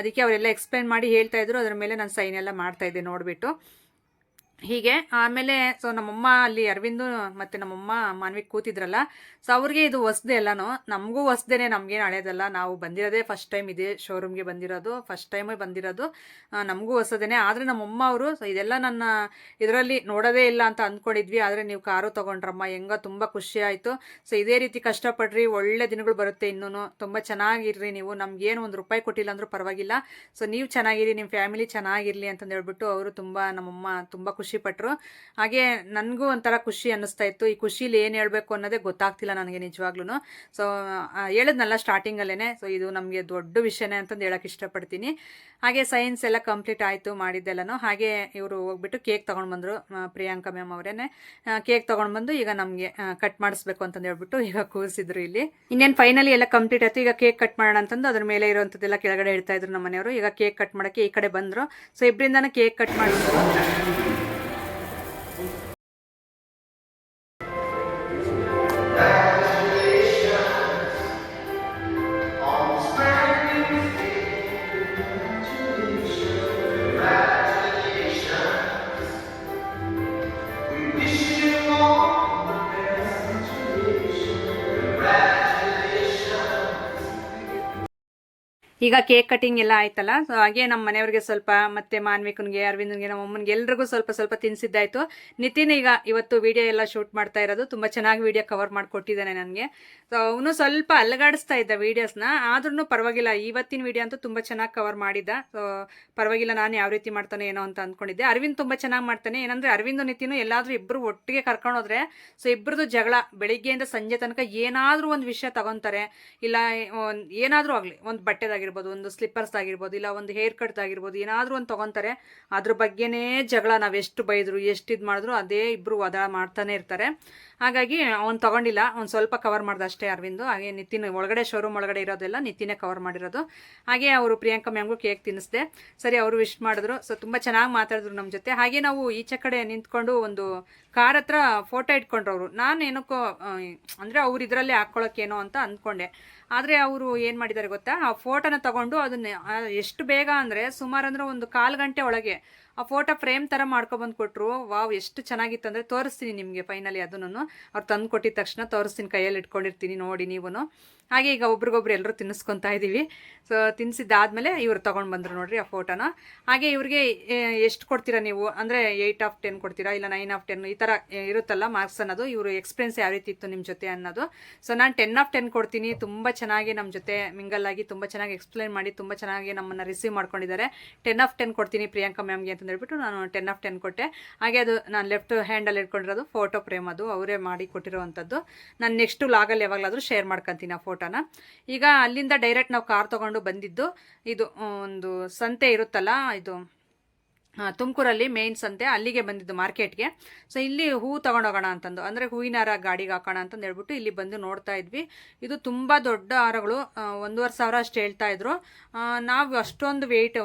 ಅದಕ್ಕೆ ಅವರೆಲ್ಲ ಎಕ್ಸ್ಪ್ಲೇನ್ ಮಾಡಿ ಹೇಳ್ತಾ ಇದ್ರು. ಅದ್ರ ಮೇಲೆ ನಾನು ಸೈನ್ ಎಲ್ಲ ಮಾಡ್ತಾಯಿದ್ದೆ ನೋಡಿಬಿಟ್ಟು. ಹೀಗೆ ಆಮೇಲೆ ಸೊ ನಮ್ಮಮ್ಮ ಅಲ್ಲಿ ಅರವಿಂದು ಮತ್ತು ನಮ್ಮಮ್ಮ ಮಾನ್ವಿ ಕೂತಿದ್ರಲ್ಲ, ಸೊ ಅವ್ರಿಗೆ ಇದು ಹೊಸ್ದೆ ಎಲ್ಲನೂ, ನಮಗೂ ಹೊಸ್ದೇನೆ, ನಮಗೇನು ಹಳೇದಲ್ಲ. ನಾವು ಬಂದಿರೋದೇ ಫಸ್ಟ್ ಟೈಮ್ ಇದೇ ಶೋರೂಮ್ಗೆ ಬಂದಿರೋದು, ಫಸ್ಟ್ ಟೈಮೇ ಬಂದಿರೋದು, ನಮಗೂ ಹೊಸದೇನೆ. ಆದರೆ ನಮ್ಮಮ್ಮ ಅವರು ಸೊ ಇದೆಲ್ಲ ನನ್ನ ಇದರಲ್ಲಿ ನೋಡೋದೇ ಇಲ್ಲ ಅಂತ ಅಂದ್ಕೊಂಡಿದ್ವಿ. ಆದರೆ ನೀವು ಕಾರು ತೊಗೊಂಡ್ರಮ್ಮ, ಹೆಂಗೋ ತುಂಬ ಖುಷಿ ಆಯಿತು. ಸೊ ಇದೇ ರೀತಿ ಕಷ್ಟಪಡ್ರಿ, ಒಳ್ಳೆ ದಿನಗಳು ಬರುತ್ತೆ. ಇನ್ನೂ ತುಂಬ ಚೆನ್ನಾಗಿರ್ರಿ ನೀವು, ನಮಗೇನು ₹1 ಕೊಟ್ಟಿಲ್ಲ ಅಂದರೂ ಪರವಾಗಿಲ್ಲ. ಸೊ ನೀವು ಚೆನ್ನಾಗಿರಿ, ನಿಮ್ಮ ಫ್ಯಾಮಿಲಿ ಚೆನ್ನಾಗಿರಲಿ ಅಂತಂದು ಹೇಳ್ಬಿಟ್ಟು ಅವರು ನಮ್ಮಮ್ಮ ತುಂಬ ಖುಷಿಪಟ್ಟರು. ಹಾಗೆ ನನಗೂ ಒಂಥರ ಖುಷಿ ಅನ್ನಿಸ್ತಾ ಇತ್ತು. ಈ ಖುಷಿಲಿ ಏನು ಹೇಳಬೇಕು ಅನ್ನೋದೇ ಗೊತ್ತಾಗ್ತಿಲ್ಲ ನನಗೆ ನಿಜವಾಗ್ಲೂ. ಸೊ ಹೇಳಿದ್ನಲ್ಲ ಸ್ಟಾರ್ಟಿಂಗಲ್ಲೇ, ಸೊ ಇದು ನಮಗೆ ದೊಡ್ಡ ವಿಷಯನೇ ಅಂತಂದು ಹೇಳೋಕ್ಕೆ ಇಷ್ಟಪಡ್ತೀನಿ. ಹಾಗೆ ಸೈನ್ಸ್ ಎಲ್ಲ ಕಂಪ್ಲೀಟ್ ಆಯಿತು ಮಾಡಿದ್ದೆಲ್ಲನೂ. ಹಾಗೆ ಇವರು ಹೋಗ್ಬಿಟ್ಟು ಕೇಕ್ ತೊಗೊಂಡು ಬಂದರು, ಪ್ರಿಯಾಂಕಾ ಮ್ಯಾಮ್ ಅವರೇನೆ ಕೇಕ್ ತೊಗೊಂಡು ಬಂದು ಈಗ ನಮಗೆ ಕಟ್ ಮಾಡಿಸ್ಬೇಕು ಅಂತಂದು ಹೇಳ್ಬಿಟ್ಟು ಈಗ ಕೂರಿಸಿದ್ರು ಇಲ್ಲಿ. ಇನ್ನೇನು ಫೈನಲಿ ಎಲ್ಲ ಕಂಪ್ಲೀಟ್ ಆಯಿತು. ಈಗ ಕೇಕ್ ಕಟ್ ಮಾಡೋಣ ಅಂತಂದು ಅದ್ರ ಮೇಲೆ ಇರುವಂಥದ್ದೆಲ್ಲ ಕೆಳಗಡೆ ಇಡ್ತಾ ಇದ್ರು ನಮ್ಮ ಮನೆಯವರು. ಈಗ ಕೇಕ್ ಕಟ್ ಮಾಡೋಕ್ಕೆ ಈ ಕಡೆ ಬಂದರು. ಸೊ ಇಬ್ಬರಿಂದನೇ ಕೇಕ್ ಕಟ್ ಮಾಡಿದ್ರು. ಈಗ ಕೇಕ್ ಕಟಿಂಗ್ ಎಲ್ಲ ಆಯ್ತಲ್ಲ, ಸೊ ಹಾಗೆ ನಮ್ಮ ಮನೆಯವ್ರಿಗೆ ಸ್ವಲ್ಪ, ಮತ್ತೆ ಮಾನ್ವಿಕನ್ಗೆ, ಅರವಿಂದನ್ಗೆ, ನಮ್ಮ ಅಮ್ಮನಿಗೆ ಎಲ್ರಿಗೂ ಸ್ವಲ್ಪ ಸ್ವಲ್ಪ ತಿನ್ಸಿದ್ದಾಯ್ತು. ನಿತಿನ್ ಈಗ ಇವತ್ತು ವಿಡಿಯೋ ಎಲ್ಲ ಶೂಟ್ ಮಾಡ್ತಾ ಇರೋದು, ತುಂಬ ಚೆನ್ನಾಗಿ ವಿಡಿಯೋ ಕವರ್ ಮಾಡಿಕೊಟ್ಟಿದ್ದಾನೆ ನನಗೆ. ಸೊ ಅವನು ಸ್ವಲ್ಪ ಅಲ್ಲಗಾಡಿಸ್ತಾ ಇದ್ದ ವೀಡಿಯೋಸ್ನ, ಆದ್ರೂ ಪರವಾಗಿಲ್ಲ, ಇವತ್ತಿನ ವಿಡಿಯೋ ಅಂತೂ ತುಂಬ ಚೆನ್ನಾಗಿ ಕವರ್ ಮಾಡಿದ್ದ. ಸೊ ಪರವಾಗಿಲ್ಲ, ನಾನು ಯಾವ ರೀತಿ ಮಾಡ್ತಾನೆ ಏನೋ ಅಂತ ಅಂದ್ಕೊಂಡಿದ್ದೆ. ಅರವಿಂದ್ ತುಂಬ ಚೆನ್ನಾಗಿ ಮಾಡ್ತಾನೆ. ಏನಂದ್ರೆ ಅರವಿಂದ್ ನಿತಿನು ಎಲ್ಲಾದ್ರೂ ಇಬ್ಬರು ಒಟ್ಟಿಗೆ ಕರ್ಕೊಂಡೋದ್ರೆ, ಸೊ ಇಬ್ಬರದು ಜಗಳ ಬೆಳಿಗ್ಗೆಯಿಂದ ಸಂಜೆ ತನಕ ಏನಾದರೂ ಒಂದು ವಿಷಯ ತಗೊಂತಾರೆ, ಇಲ್ಲ ಏನಾದರೂ ಆಗಲಿ, ಒಂದು ಬಟ್ಟೆದಾಗಿರ್ಬೋದು, ಒಂದು ಸ್ಲಿಪ್ಪರ್ಸ್ ಆಗಿರ್ಬೋದು, ಇಲ್ಲ ಒಂದು ಹೇರ್ ಕಟ್ ಆಗಿರ್ಬೋದು, ಏನಾದರೂ ಒಂದು ತಗೊಂತಾರೆ, ಅದ್ರ ಬಗ್ಗೆನೇ ಜಗಳ. ನಾವು ಎಷ್ಟು ಬೈದ್ರು, ಎಷ್ಟು ಇದು ಮಾಡಿದ್ರು ಅದೇ ಇಬ್ಬರು ಒದ ಮಾಡ್ತಾನೆ ಇರ್ತಾರೆ. ಹಾಗಾಗಿ ಅವ್ನು ತಗೊಂಡಿಲ್ಲ, ಅವ್ನು ಸ್ವಲ್ಪ ಕವರ್ ಮಾಡ್ದೆ ಅಷ್ಟೇ ಅರವಿಂದು. ಹಾಗೆ ನಿತಿನ್ ಒಳಗಡೆ ಶೋರೂಮ್ ಒಳಗಡೆ ಇರೋದೆಲ್ಲ ನಿತಿನೇ ಕವರ್ ಮಾಡಿರೋದು. ಹಾಗೆ ಅವರು ಪ್ರಿಯಾಂಕಾ ಮ್ಯಾಮ್ಗೂ ಕೇಕ್ ತಿನ್ನಿಸ್ದೆ. ಸರಿ, ಅವರು ವಿಶ್ ಮಾಡಿದ್ರು. ಸೊ ತುಂಬ ಚೆನ್ನಾಗಿ ಮಾತಾಡಿದ್ರು ನಮ್ಮ ಜೊತೆ. ಹಾಗೆ ನಾವು ಈಚೆ ಕಡೆ ನಿಂತ್ಕೊಂಡು ಒಂದು ಕಾರ್ ಹತ್ರ ಫೋಟೋ ಇಟ್ಕೊಂಡ್ರು ಅವರು. ನಾನು ಏನಕ್ಕೋ ಅಂದರೆ ಅವ್ರು ಇದರಲ್ಲೇ ಹಾಕ್ಕೊಳ್ಳೋಕ್ಕೇನೋ ಅಂತ ಅಂದ್ಕೊಂಡೆ. ಆದರೆ ಅವರು ಏನು ಮಾಡಿದ್ದಾರೆ ಗೊತ್ತಾ, ಆ ಫೋಟೋನ ತಗೊಂಡು ಅದನ್ನ ಎಷ್ಟು ಬೇಗ ಅಂದರೆ ಸುಮಾರು ಅಂದರೆ ಒಂದು 1/4 ಗಂಟೆ ಒಳಗೆ ಆ ಫೋಟೋ ಫ್ರೇಮ್ ಥರ ಮಾಡ್ಕೊಬಂದು ಕೊಟ್ಟರು. ವಾವ್, ಎಷ್ಟು ಚೆನ್ನಾಗಿತ್ತು ಅಂದರೆ ತೋರಿಸ್ತೀನಿ ನಿಮಗೆ ಫೈನಲಿ. ಅದನ್ನು ಅವ್ರು ತಂದು ಕೊಟ್ಟಿದ ತಕ್ಷಣ ತೋರಿಸ್ತೀನಿ, ಕೈಯಲ್ಲಿ ಇಟ್ಕೊಂಡಿರ್ತೀನಿ ನೋಡಿ ನೀವು. ಹಾಗೆ ಈಗ ಒಬ್ರಿಗೊಬ್ರು ಎಲ್ಲರೂ ತಿನ್ನಿಸ್ಕೊತಾ ಇದ್ದೀವಿ. ಸೊ ತಿನ್ನಿಸಿದ್ದಾದಮೇಲೆ ಇವ್ರು ತೊಗೊಂಡು ಬಂದರು ನೋಡ್ರಿ ಆ ಫೋಟೋನ. ಹಾಗೆ ಇವ್ರಿಗೆ ಎಷ್ಟು ಕೊಡ್ತೀರಾ ನೀವು ಅಂದರೆ 8 ಆಫ್ 10 ಕೊಡ್ತೀರಾ, ಇಲ್ಲ 9 ಆಫ್ 10 ಈ ಥರ ಇರುತ್ತಲ್ಲ ಮಾರ್ಕ್ಸ್ ಅನ್ನೋದು. ಇವರು ಎಕ್ಸ್ಪೀರಿಯನ್ಸ್ ಯಾವ ರೀತಿ ಇತ್ತು ನಿಮ್ಮ ಜೊತೆ ಅನ್ನೋದು. ಸೊ ನಾನು 10 ಆಫ್ 10 ಕೊಡ್ತೀನಿ. ತುಂಬ ಚೆನ್ನಾಗಿ ನಮ್ಮ ಜೊತೆ ಮಿಂಗಲ್ ಆಗಿ, ತುಂಬ ಚೆನ್ನಾಗಿ ಎಕ್ಸ್ಪ್ಲೈನ್ ಮಾಡಿ, ತುಂಬ ಚೆನ್ನಾಗಿ ನಮ್ಮನ್ನು ರಿಸೀವ್ ಮಾಡ್ಕೊಂಡಿದ್ದಾರೆ. 10 ಆಫ್ 10 ಕೊಡ್ತೀನಿ ಪ್ರಿಯಾಂಕಾ ಮ್ಯಾಮ್ಗೆ ಅಂತ ಹೇಳ್ಬಿಟ್ಟು ನಾನು 10 ಆಫ್ 10 ಕೊಟ್ಟೆ. ಹಾಗೆ ಅದು ನಾನು ಲೆಫ್ಟ್ ಹ್ಯಾಂಡಲ್ಲಿ ಇಟ್ಕೊಂಡಿರೋದು ಫೋಟೋ ಫ್ರೇಮ್, ಅದು ಅವರೇ ಮಾಡಿ ಕೊಟ್ಟಿರೋವಂಥದ್ದು. ನಾನು ನೆಕ್ಸ್ಟ್ ವ್ಲಾಗಲ್ಲಿ ಯಾವಾಗಲಾದರೂ ಶೇರ್ ಮಾಡ್ಕೊತೀನಿ ಆ ಫೋಟೋನ. ಈಗ ಅಲ್ಲಿಂದ ಡೈರೆಕ್ಟ್ ನಾವು ಕಾರ್ ತೊಗೊಂಡು ಬಂದಿದ್ದು, ಇದು ಒಂದು ಸಂತೆ ಇರುತ್ತಲ್ಲ, ಇದು ತುಮಕೂರಲ್ಲಿ ಮೇನ್ ಸಂತೆ, ಅಲ್ಲಿಗೆ ಬಂದಿದ್ದು ಮಾರ್ಕೆಟ್ಗೆ. ಸೊ ಇಲ್ಲಿ ಹೂ ತೊಗೊಂಡೋಗೋಣ ಅಂತಂದು, ಅಂದರೆ ಹೂವಿನ ಹಾರ ಗಾಡಿಗೆ ಹಾಕೋಣ ಅಂತಂದು ಹೇಳ್ಬಿಟ್ಟು ಇಲ್ಲಿ ಬಂದು ನೋಡ್ತಾ ಇದ್ವಿ. ಇದು ತುಂಬ ದೊಡ್ಡ ಹಾರಗಳು, 1,500 ಅಷ್ಟು ಹೇಳ್ತಾ ಇದ್ರು. ನಾವು ಅಷ್ಟೊಂದು ವೆಯ್ಟ್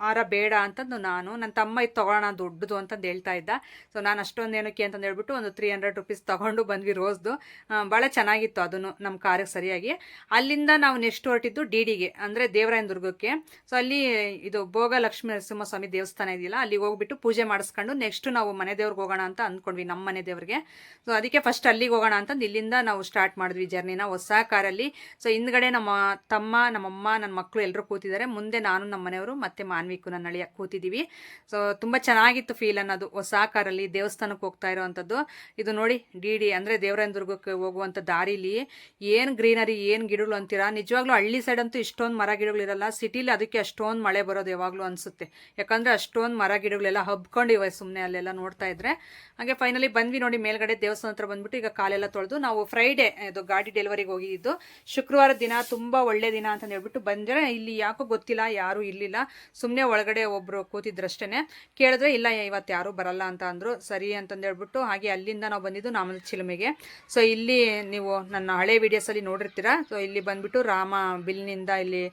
ಹಾರ ಬೇಡ ಅಂತಂದು ನನ್ನ ತಮ್ಮ ಇದು ತೊಗೊಳ್ಳೋಣ ದೊಡ್ಡದು ಅಂತಂದು ಹೇಳ್ತಾ ಇದ್ದ. ಸೊ ನಾನು ಅಷ್ಟೊಂದು ಏನಕ್ಕೆ ಅಂತಂದು ಹೇಳ್ಬಿಟ್ಟು ಒಂದು 300 ರೂಪೀಸ್ ತೊಗೊಂಡು ಬಂದ್ವಿ ರೋಸ್ದು. ಭಾಳ ಚೆನ್ನಾಗಿತ್ತು ಅದನ್ನು ನಮ್ಮ ಕಾರಿಗೆ ಸರಿಯಾಗಿ. ಅಲ್ಲಿಂದ ನಾವು ನೆಕ್ಸ್ಟ್ ಹೊರಟಿದ್ದು ಡಿಡಿಗೆ, ಅಂದರೆ ದೇವರಾಯನ ದುರ್ಗಕ್ಕೆ. ಸೊ ಅಲ್ಲಿ ಇದು ಭೋಗ ಲಕ್ಷ್ಮೀ ನರಸಿಂಹಸ್ವಾಮಿ ದೇವಸ್ಥಾನ ಇದೆಯಲ್ಲ, ಅಲ್ಲಿಗೆ ಹೋಗ್ಬಿಟ್ಟು ಪೂಜೆ ಮಾಡಿಸ್ಕೊಂಡು ನೆಕ್ಸ್ಟ್ ನಾವು ಮನೆ ದೇವ್ರಿಗೆ ಹೋಗೋಣ ಅಂತ ಅಂದ್ಕೊಂಡ್ವಿ, ನಮ್ಮ ಮನೆ ದೇವ್ರಿಗೆ. ಸೊ ಅದಕ್ಕೆ ಫಸ್ಟ್ ಅಲ್ಲಿಗೆ ಹೋಗೋಣ ಅಂತಂದು ಇಲ್ಲಿಂದ ನಾವು ಸ್ಟಾರ್ಟ್ ಮಾಡಿದ್ವಿ ಜರ್ನಿನ ಹೊಸ ಕಾರಲ್ಲಿ. ಸೊ ಹಿಂದ್ಗಡೆ ನಮ್ಮ ತಮ್ಮ, ನಮ್ಮಮ್ಮ, ನನ್ನ ಮಕ್ಕಳು ಎಲ್ಲರೂ ಕೂತಿದ್ದಾರೆ. ಮುಂದೆ ನಾನು, ನಮ್ಮ ಮನೆಯವರು, ಮತ್ತೆ ಮಾನ್ವಿಕು, ನನ್ನ ಅಳಿಯ ಕೂತಿದ್ದೀವಿ. ಸೊ ತುಂಬ ಚೆನ್ನಾಗಿತ್ತು ಫೀಲ್ ಅನ್ನೋದು, ಹೊಸ ಕಾರಲ್ಲಿ ದೇವಸ್ಥಾನಕ್ಕೆ ಹೋಗ್ತಾ ಇರೋವಂಥದ್ದು. ಇದು ನೋಡಿ ಡಿಡಿ ಅಂದರೆ ದೇವರಾಯನ ದುರ್ಗಕ್ಕೆ ಹೋಗುವಂಥ ದಾರಿಲಿ ಏನು ಗ್ರೀನರಿ, ಏನು ಗಿಡಗಳು ಅಂತೀರಾ. ನಿಜವಾಗ್ಲೂ ಹಳ್ಳಿ ಸೈಡ್ ಅಂತೂ ಇಷ್ಟೊಂದು ಮರ ಗಿಡಗಳಿರಲ್ಲ. ಸಿಟಿಲಿ ಅದಕ್ಕೆ ಅಷ್ಟೊಂದು ಮಳೆ ಬರೋದು ಯಾವಾಗಲೂ ಅನಿಸುತ್ತೆ, ಯಾಕಂದರೆ ಅಷ್ಟೊಂದು ಮರ ಗಿಡಗಳೆಲ್ಲ ಹಬ್ಕೊಂಡಿವೆ ಸುಮ್ಮನೆ ಅಲ್ಲೆಲ್ಲ ನೋಡ್ತಾ ಇದ್ರೆ. ಹಾಗೆ ಫೈನಲಿ ಬಂದ್ವಿ ನೋಡಿ ಮೇಲ್ಗಡೆ ದೇವಸ್ಥಾನ ಹತ್ರ ಬಂದ್ಬಿಟ್ಟು ಈಗ ಕಾಲೆಲ್ಲ ತೊಳೆದು, ನಾವು ಫ್ರೈಡೇ ಇದು ಗಾಡಿ ಡೆಲಿವರಿಗೆ ಹೋಗಿದ್ದು, ಶುಕ್ರವಾರ ದಿನ ತುಂಬ ಒಳ್ಳೆ ದಿನ ಅಂತ ಹೇಳ್ಬಿಟ್ಟು ಬಂದರೆ ಇಲ್ಲಿ ಯಾಕೋ ಗೊತ್ತಿಲ್ಲ ಯಾರೂ ಇರಲಿಲ್ಲ. ಸುಮ್ಮನೆ ಒಳಗಡೆ ಒಬ್ಬರು ಕೂತಿದ್ರಷ್ಟೇ. ಕೇಳಿದ್ರೆ ಇಲ್ಲ ಇವತ್ತು ಯಾರೂ ಬರಲ್ಲ ಅಂತ ಅಂದರು. ಸರಿ ಅಂತಂದು ಹೇಳ್ಬಿಟ್ಟು ಹಾಗೆ ಅಲ್ಲಿಂದ ನಾವು ಬಂದಿದ್ದು ನಾಮದ ಚಿಲುಮೆಗೆ. ಸೊ ಇಲ್ಲಿ ನೀವು ನನ್ನ ಹಳೆ ವೀಡಿಯೋಸಲ್ಲಿ ನೋಡಿರ್ತೀರ. ಸೊ ಇಲ್ಲಿ ಬಂದ್ಬಿಟ್ಟು ರಾಮ ಬಿಲ್ನಿಂದ ಇಲ್ಲಿ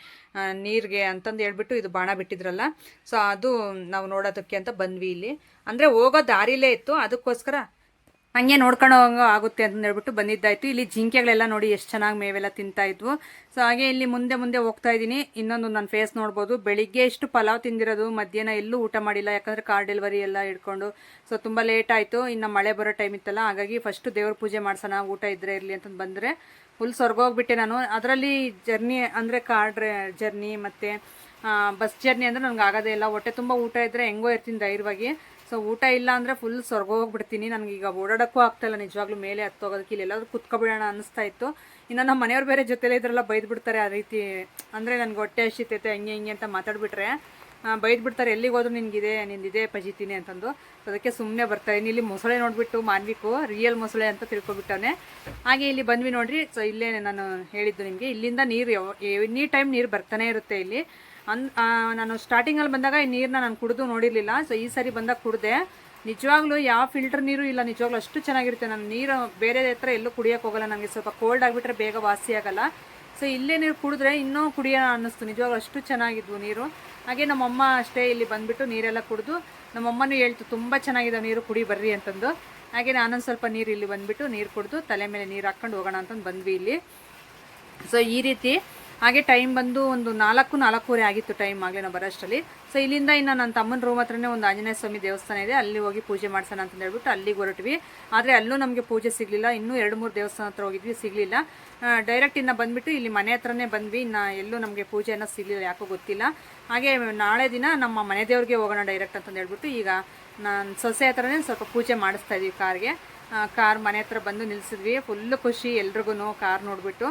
ನೀರಿಗೆ ಅಂತಂದು ಹೇಳ್ಬಿಟ್ಟು ಇದು ಬಾಣ ಬಿಟ್ಟಿದ್ರಲ್ಲ, ಸೊ ಅದು ನಾವು ನೋಡೋದಕ್ಕೆ ಅಂತ ಬಂದ್ವಿ. ಇಲ್ಲಿ ಅಂದರೆ ಹೋಗೋ ದಾರಿಲೇ ಇತ್ತು, ಅದಕ್ಕೋಸ್ಕರ ಹಂಗೆ ನೋಡ್ಕೊಂಡು ಹೋಗೋ ಆಗುತ್ತೆ ಅಂತ ಹೇಳ್ಬಿಟ್ಟು ಬಂದಿದ್ದಾಯಿತು. ಇಲ್ಲಿ ಜಿಂಕೆಗಳೆಲ್ಲ ನೋಡಿ ಎಷ್ಟು ಚೆನ್ನಾಗಿ ಮೇವೆಲ್ಲ ತಿಂತಾ ಇದ್ವು. ಸೊ ಹಾಗೆ ಇಲ್ಲಿ ಮುಂದೆ ಮುಂದೆ ಹೋಗ್ತಾ ಇದ್ದೀನಿ. ಇನ್ನೊಂದು ನನ್ನ ಫೇಸ್ ನೋಡ್ಬೋದು, ಬೆಳಿಗ್ಗೆ ಎಷ್ಟು ಪಲಾವ್ ತಿಂದಿರೋದು, ಮಧ್ಯಾಹ್ನ ಎಲ್ಲೂ ಊಟ ಮಾಡಿಲ್ಲ, ಯಾಕಂದರೆ ಕಾರ್ ಡೆಲಿವರಿ ಎಲ್ಲ ಇಟ್ಕೊಂಡು. ಸೊ ತುಂಬ ಲೇಟ್ ಆಯಿತು, ಇನ್ನು ಮಳೆ ಬರೋ ಟೈಮ್ ಇತ್ತಲ್ಲ, ಹಾಗಾಗಿ ಫಸ್ಟು ದೇವ್ರ ಪೂಜೆ ಮಾಡ್ಸೋಣ, ಊಟ ಇದ್ದರೆ ಇರಲಿ ಅಂತಂದು ಬಂದರೆ ಫುಲ್ ಸ್ವರ್ಗೋಗ್ಬಿಟ್ಟೆ ನಾನು. ಅದರಲ್ಲಿ ಜರ್ನಿ ಅಂದರೆ ಕಾರ್ ಜರ್ನಿ ಮತ್ತು ಬಸ್ ಜರ್ನಿ ಅಂದರೆ ನನಗೆ ಆಗೋದೇ ಇಲ್ಲ. ಹೊಟ್ಟೆ ತುಂಬ ಊಟ ಇದ್ದರೆ ಹೆಂಗೋ ಇರ್ತೀನಿ ಧೈರ್ಯವಾಗಿ. ಸೊ ಊಟ ಇಲ್ಲ ಅಂದರೆ ಫುಲ್ ಸ್ವರ್ಗೋಗ್ಬಿಡ್ತೀನಿ. ನನಗೀಗ ಓಡಾಡೋಕ್ಕೂ ಆಗ್ತಾಯಿಲ್ಲ ನಿಜವಾಗ್ಲೂ, ಮೇಲೆ ಹತ್ತೋಗೋದಕ್ಕೆ. ಇಲ್ಲಿ ಎಲ್ಲಾದರೂ ಕುತ್ಕೊಬಿಡೋಣ ಅನ್ನಿಸ್ತಾ ಇತ್ತು. ಇನ್ನು ನಮ್ಮ ಮನೆಯವ್ರು ಬೇರೆ ಜೊತೆಲೇ ಇದ್ರೆಲ್ಲ ಬೈದ್ಬಿಡ್ತಾರೆ ಆ ರೀತಿ, ಅಂದರೆ ನನಗೆ ಹೊಟ್ಟೆ ಹಸಿತೈತೆ ಹಂಗೆ ಹಿಂಗೆ ಅಂತ ಮಾತಾಡ್ಬಿಟ್ರೆ ಬೈದ್ಬಿಡ್ತಾರೆ. ಎಲ್ಲಿಗೆ ಹೋದ್ರು ನಿಂದಿದೆ ಪಜಿತೀನಿ ಅಂತಂದು. ಅದಕ್ಕೆ ಸುಮ್ಮನೆ ಬರ್ತಾಯಿದ್ದೀನಿ. ಇಲ್ಲಿ ಮೊಸಳೆ ನೋಡಿಬಿಟ್ಟು ಮಾನ್ವಿಕು ರಿಯಲ್ ಮೊಸಳೆ ಅಂತ ತಿಳ್ಕೊಬಿಟ್ಟವನೆ. ಹಾಗೆ ಇಲ್ಲಿ ಬಂದ್ವಿ ನೋಡ್ರಿ. ಸೊ ಇಲ್ಲೇ ನಾನು ಹೇಳಿದ್ದು ನಿಮಗೆ, ಇಲ್ಲಿಂದ ನೀರು ಎನಿ ಟೈಮ್ ನೀರು ಬರ್ತಾನೆ ಇರುತ್ತೆ ಇಲ್ಲಿ. ನಾನು ಸ್ಟಾರ್ಟಿಂಗಲ್ಲಿ ಬಂದಾಗ ಈ ನೀರನ್ನ ನಾನು ಕುಡಿದು ನೋಡಿರಲಿಲ್ಲ. ಸೊ ಈ ಸರಿ ಬಂದಾಗ ಕುಡಿದೆ. ನಿಜವಾಗ್ಲೂ ಯಾವ ಫಿಲ್ಟರ್ ನೀರು ಇಲ್ಲ, ನಿಜವಾಗ್ಲೂ ಅಷ್ಟು ಚೆನ್ನಾಗಿರುತ್ತೆ. ನಾನು ನೀರು ಬೇರೆ ಹತ್ರ ಎಲ್ಲೂ ಕುಡಿಯೋಕೆ ಹೋಗಲ್ಲ, ನನಗೆ ಸ್ವಲ್ಪ ಕೋಲ್ಡ್ ಆಗಿಬಿಟ್ರೆ ಬೇಗ ವಾಸಿ ಆಗಲ್ಲ. ಸೊ ಇಲ್ಲೇ ನೀರು ಕುಡಿದ್ರೆ ಇನ್ನೂ ಕುಡಿಯೋಣ ಅನ್ನಿಸ್ತು, ನಿಜವಾಗ್ಲೂ ಅಷ್ಟು ಚೆನ್ನಾಗಿದ್ವು ನೀರು. ಹಾಗೆ ನಮ್ಮಮ್ಮ ಅಷ್ಟೇ ಇಲ್ಲಿ ಬಂದುಬಿಟ್ಟು ನೀರೆಲ್ಲ ಕುಡಿದು, ನಮ್ಮಮ್ಮನೂ ಹೇಳ್ತು ತುಂಬ ಚೆನ್ನಾಗಿದೆ ನೀರು, ಕುಡಿ ಬರ್ರಿ ಅಂತಂದು. ಹಾಗೆ ನಾನೊಂದು ಸ್ವಲ್ಪ ನೀರು ಇಲ್ಲಿ ಬಂದುಬಿಟ್ಟು ನೀರು ಕುಡಿದು ತಲೆ ಮೇಲೆ ನೀರು ಹಾಕ್ಕೊಂಡು ಹೋಗೋಣ ಅಂತಂದು ಬಂದ್ವಿ ಇಲ್ಲಿ. ಸೊ ಈ ರೀತಿ ಹಾಗೆ ಟೈಮ್ ಬಂದು ಒಂದು 4-4:15 ಆಗಿತ್ತು ಟೈಮ್ ಆಗಲೇ ನಾವು ಬರೋಷ್ಟರಲ್ಲಿ. ಸೊ ಇಲ್ಲಿಂದ ಇನ್ನು ನನ್ನ ತಮ್ಮನ ರೂಮ್ ಹತ್ರನೇ ಒಂದು ಆಂಜನೇಯ ಸ್ವಾಮಿ ದೇವಸ್ಥಾನ ಇದೆ, ಅಲ್ಲಿ ಹೋಗಿ ಪೂಜೆ ಮಾಡ್ಸೋಣ ಅಂತ ಹೇಳ್ಬಿಟ್ಟು ಅಲ್ಲಿಗೆ ಹೊರಟ್ವಿ. ಆದರೆ ಅಲ್ಲೂ ನಮಗೆ ಪೂಜೆ ಸಿಗಲಿಲ್ಲ. ಇನ್ನೂ 2-3 ದೇವಸ್ಥಾನ ಹತ್ರ ಹೋಗಿದ್ವಿ, ಸಿಗಲಿಲ್ಲ. ಡೈರೆಕ್ಟ್ ಇನ್ನು ಬಂದುಬಿಟ್ಟು ಇಲ್ಲಿ ಮನೆ ಹತ್ರನೇ ಬಂದ್ವಿ. ಇನ್ನು ಎಲ್ಲೂ ನಮಗೆ ಪೂಜೆ ಅನ್ನೋ ಸಿಗಲಿಲ್ಲ, ಯಾಕೋ ಗೊತ್ತಿಲ್ಲ. ಹಾಗೆ ನಾಳೆ ದಿನ ನಮ್ಮ ಮನೆ ದೇವ್ರಿಗೆ ಹೋಗೋಣ ಡೈರೆಕ್ಟ್ ಅಂತಂದು ಹೇಳ್ಬಿಟ್ಟು ಈಗ ನಾನು ಸೊಸೆ ಹತ್ರನೇ ಸ್ವಲ್ಪ ಪೂಜೆ ಮಾಡಿಸ್ತಾ ಇದ್ವಿ ಕಾರ್ಗೆ. ಕಾರ್ ಮನೆ ಹತ್ರ ಬಂದು ನಿಲ್ಲಿಸಿದ್ವಿ. ಫುಲ್ಲು ಖುಷಿ ಎಲ್ರಿಗೂ ಕಾರ್ ನೋಡಿಬಿಟ್ಟು.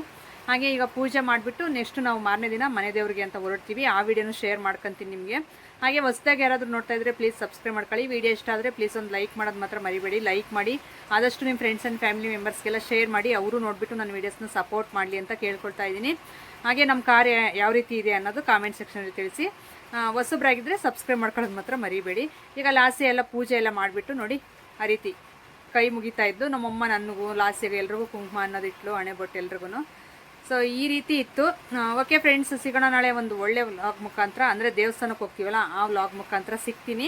ಹಾಗೆ ಈಗ ಪೂಜೆ ಮಾಡಿಬಿಟ್ಟು ನೆಕ್ಸ್ಟ್ ನಾವು ಮಾರನೇ ದಿನ ಮನೆ ದೇವ್ರಿಗೆ ಅಂತ ಹೊರಡ್ತೀವಿ. ಆ ವಿಡಿಯೋನು ಶೇರ್ ಮಾಡ್ಕೊತೀನಿ ನಿಮಗೆ. ಹಾಗೆ ಹೊಸದಾಗಿ ಯಾರಾದರೂ ನೋಡ್ತಾ ಇದ್ದರೆ ಪ್ಲೀಸ್ ಸಬ್ಸ್ಕ್ರೈಬ್ ಮಾಡ್ಕೊಳ್ಳಿ. ವಿಡಿಯೋ ಇಷ್ಟ ಆದರೆ ಪ್ಲೀಸ್ ಒಂದು ಲೈಕ್ ಮಾಡೋದು ಮಾತ್ರ ಮರಿಬೇಡಿ. ಲೈಕ್ ಮಾಡಿ, ಆದಷ್ಟು ನಿಮ್ಮ ಫ್ರೆಂಡ್ಸ್ ಆ್ಯಂಡ್ ಫ್ಯಾಮಿಲಿ ಮೆಂಬರ್ಸ್ಗೆಲ್ಲ ಶೇರ್ ಮಾಡಿ, ಅವರು ನೋಡಿಬಿಟ್ಟು ನನ್ನ ವೀಡಿಯೋಸ್ನ ಸಪೋರ್ಟ್ ಮಾಡಲಿ ಅಂತ ಕೇಳ್ಕೊಳ್ತಾ ಇದ್ದೀನಿ. ಹಾಗೆ ನಮ್ಮ ಕಾರ್ ಯಾವ ರೀತಿ ಇದೆ ಅನ್ನೋದು ಕಾಮೆಂಟ್ ಸೆಕ್ಷನಲ್ಲಿ ತಿಳಿಸಿ. ಹೊಸಬ್ರಾಗಿದ್ದರೆ ಸಬ್ಸ್ಕ್ರೈಬ್ ಮಾಡ್ಕೊಳ್ಳೋದು ಮಾತ್ರ ಮರಿಬೇಡಿ. ಈಗ ಲಾಸಿ ಎಲ್ಲ ಪೂಜೆ ಎಲ್ಲ ಮಾಡಿಬಿಟ್ಟು ನೋಡಿ ಆ ರೀತಿ ಕೈ ಮುಗಿತಾ ಇದ್ದು. ನಮ್ಮಮ್ಮ ನನಗೂ ಲಾಸಿಗೆ ಎಲ್ರಿಗೂ ಕುಂಕುಮ ಅನ್ನೋದಿಟ್ಲು, ಹಣೆ ಬೊಟ್ಟು ಎಲ್ರಿಗೂ. ಸೊ ಈ ರೀತಿ ಇತ್ತು. ಓಕೆ ಫ್ರೆಂಡ್ಸ್, ಸಿಗೋಣ ನಾಳೆ ಒಂದು ಒಳ್ಳೆ ವ್ಲಾಗ್ ಮುಖಾಂತರ. ಅಂದರೆ ದೇವಸ್ಥಾನಕ್ಕೆ ಹೋಗ್ತೀವಲ್ಲ ಆ ವ್ಲಾಗ್ ಮುಖಾಂತರ ಸಿಗ್ತೀನಿ.